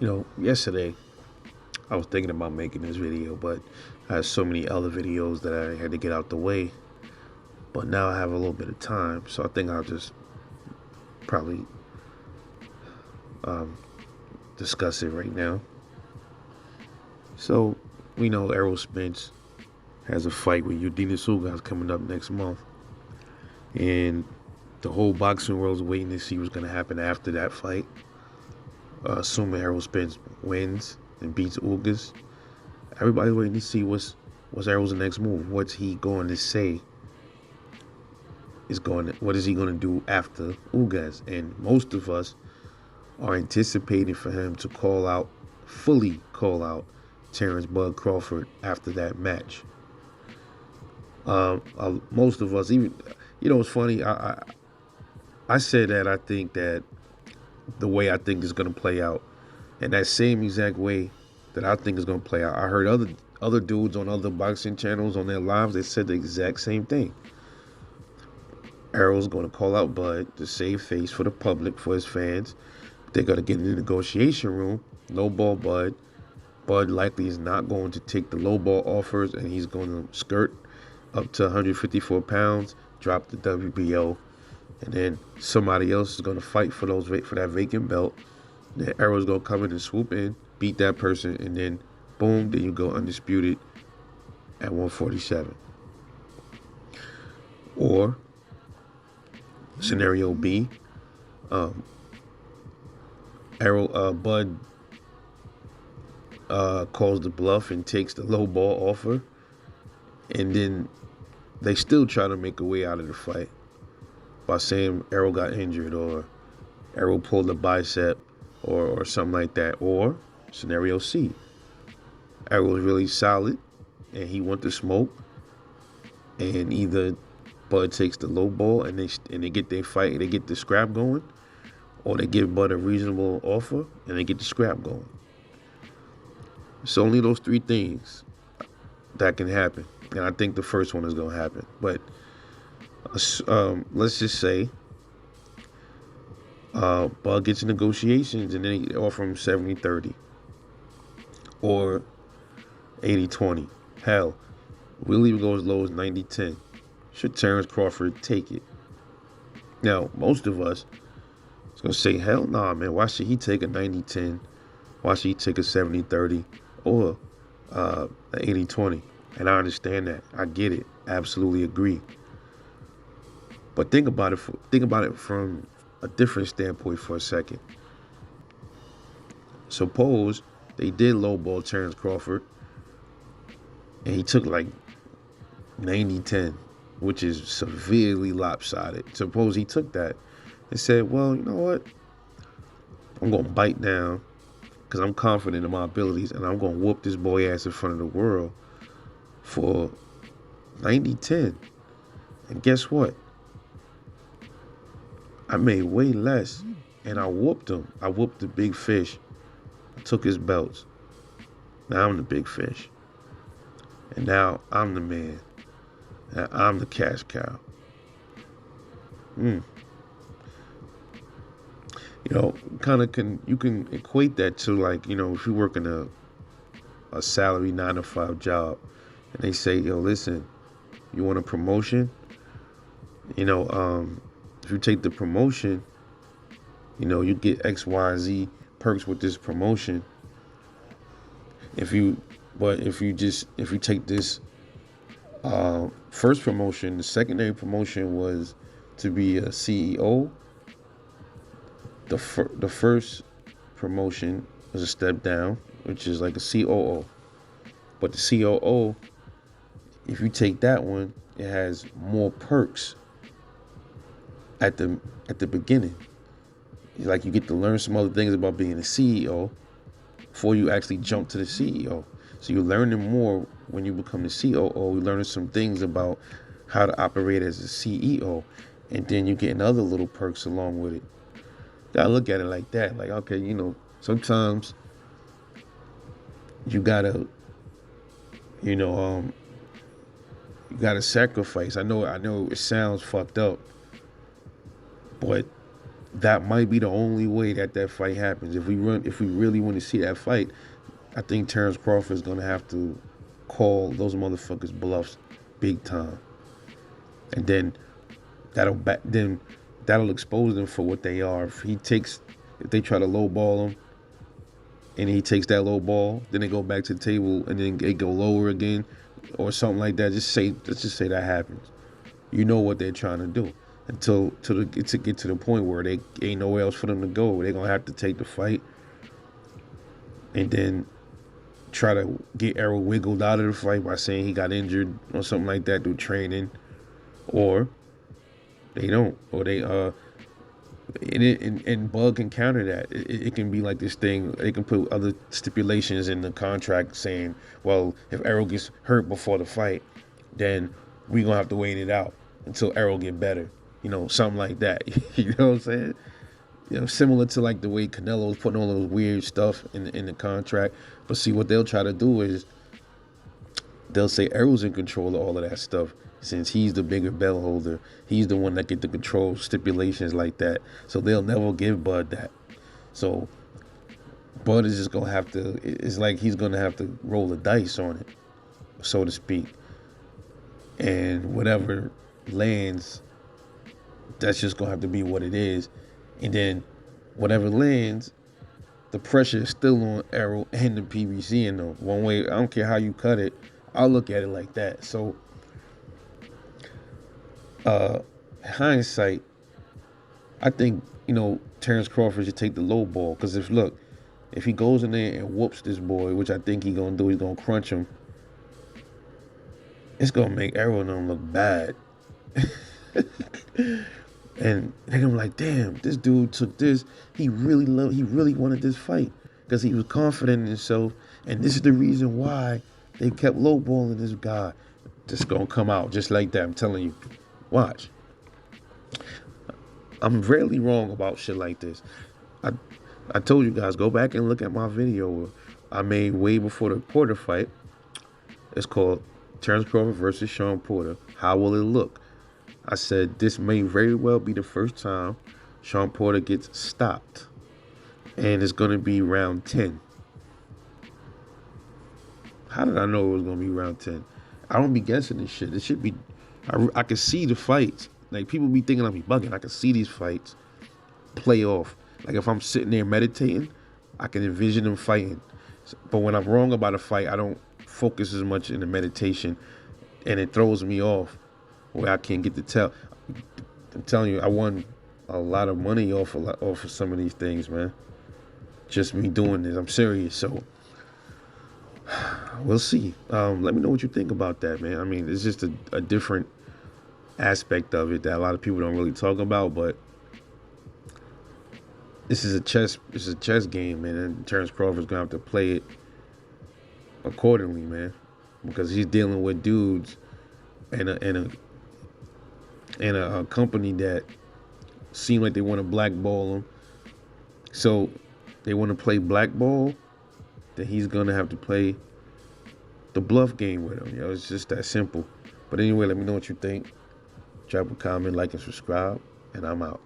Yesterday I was thinking about making this video, but I had so many other videos that I had to get out the way. But now I have a little bit of time, so I think I'll just probably um, discuss it right now. So we know Errol Spence has a fight with Udina Sugas coming up next month, and the whole boxing world's waiting to see what's going to happen after that fight. Assuming Errol Spence wins and beats Ugas, everybody's waiting to see what's Errol's next move. What's he going to say? What is he going to do after Ugas? And most of us are anticipating for him to fully call out Terence Bud Crawford after that match. Most of us, even it's funny. I said that I think that the way I think is going to play out, and that same exact way that I think is going to play out. I heard other dudes on other boxing channels on their lives. They said the exact same thing. Errol's going to call out Bud to save face for the public, for his fans. They're going to get in the negotiation room, lowball Bud. Bud likely is not going to take the lowball offers, and he's going to skirt up to 154 pounds, drop the WBO, and then somebody else is going to fight for that vacant belt. Then Errol's going to come in and swoop in, beat that person, and then boom, then you go undisputed at 147. Or scenario B, Bud calls the bluff and takes the low ball offer, and then they still try to make a way out of the fight by saying Errol got injured or Errol pulled a bicep or something like that. Or scenario C, Errol's really solid and he wants to smoke, and either Bud takes the low ball and they get their fight, they get the scrap going, or they give Bud a reasonable offer and they get the scrap going. It's only those three things that can happen, and I think the first one is going to happen. But let's just say Bud gets negotiations and then they offer him 70-30 or 80-20. Hell, we'll even go as low as 90-10. Should Terence Crawford take it? Now, most of us is going to say, hell nah, man. Why should he take a 90-10? Why should he take a 70-30 or an 80-20? And I understand that. I get it. Absolutely agree. But think about it from a different standpoint for a second. Suppose they did lowball Terence Crawford and he took like 90-10, which is severely lopsided. Suppose he took that and said, well, you know what? I'm going to bite down because I'm confident in my abilities, and I'm going to whoop this boy ass in front of the world for 90-10. And guess what? I made way less, and I whooped him. I whooped the big fish. I took his belts. Now I'm the big fish. And now I'm the man. And I'm the cash cow. You can equate that to, like, if you work in a salary 9-to-5 job and they say, yo, listen, you want a promotion? If you take the promotion, you get X, Y, and Z perks with this promotion. If you take this first promotion, the secondary promotion was to be a CEO. The first promotion was a step down, which is like a COO. But the COO, if you take that one, it has more perks at the beginning. Like, you get to learn some other things about being a CEO before you actually jump to the CEO. So you're learning more when you become the COO. You're learning some things about how to operate as a CEO, and then you're getting other little perks along with it. Gotta look at it like that. Like, okay, sometimes you gotta, you gotta sacrifice. I know it sounds fucked up, but that might be the only way that fight happens. If we really want to see that fight, I think Terence Crawford is gonna have to call those motherfuckers bluffs big time, and then that'll expose them for what they are. If they try to lowball him, and he takes that low ball, then they go back to the table and then they go lower again, or something like that. Let's just say that happens. You know what they're trying to do until to get to the point where they ain't nowhere else for them to go. They're gonna have to take the fight and then try to get Errol wiggled out of the fight by saying he got injured or something like that through training, or they don't, or they and Bug can counter that. It can be like this thing. They can put other stipulations in the contract saying, well, if Errol gets hurt before the fight, then we gonna have to wait it out until Errol get better. Something like that. You know what I'm saying? Similar to like the way Canelo was putting all those weird stuff in the contract. But see, what they'll try to do is they'll say Errol's in control of all of that stuff since he's the bigger belt holder. He's the one that get to control stipulations like that. So they'll never give Bud that. So Bud is just gonna have to. It's like he's gonna have to roll the dice on it, so to speak. And whatever lands, that's just gonna have to be what it is. And then whatever lands, the pressure is still on Errol and the PBC in them. One way, I don't care how you cut it, I'll look at it like that. So hindsight, I think, Terence Crawford should take the low ball. Because if he goes in there and whoops this boy, which I think he's gonna do, he's gonna crunch him, it's gonna make Errol and them look bad. And they're gonna be like, damn, this dude took this. He really wanted this fight because he was confident in himself. And this is the reason why they kept lowballing this guy. Just gonna come out just like that. I'm telling you. Watch. I'm rarely wrong about shit like this. I told you guys, go back and look at my video I made way before the Porter fight. It's called Terence Crawford versus Sean Porter. How will it look? I said this may very well be the first time Sean Porter gets stopped. And it's going to be round 10. How did I know it was going to be round 10? I don't be guessing this shit. It should be... I can see the fights. Like, people be thinking I be bugging. I can see these fights play off. Like, if I'm sitting there meditating, I can envision them fighting. But when I'm wrong about a fight, I don't focus as much in the meditation. And it throws me off. Where I can't get to tell. I'm telling you, I won a lot of money off of some of these things, man. Just me doing this. I'm serious. So we'll see. Let me know what you think about that, man. I mean, it's just a different aspect of it that a lot of people don't really talk about, but this is a chess game, man. And Terence Crawford's gonna have to play it accordingly, man, because he's dealing with dudes and a company that seem like they want to blackball him. So they want to play blackball, then he's gonna have to play the bluff game with him. It's just that simple. But anyway, let me know what you think. Drop a comment, like, and subscribe, and I'm out.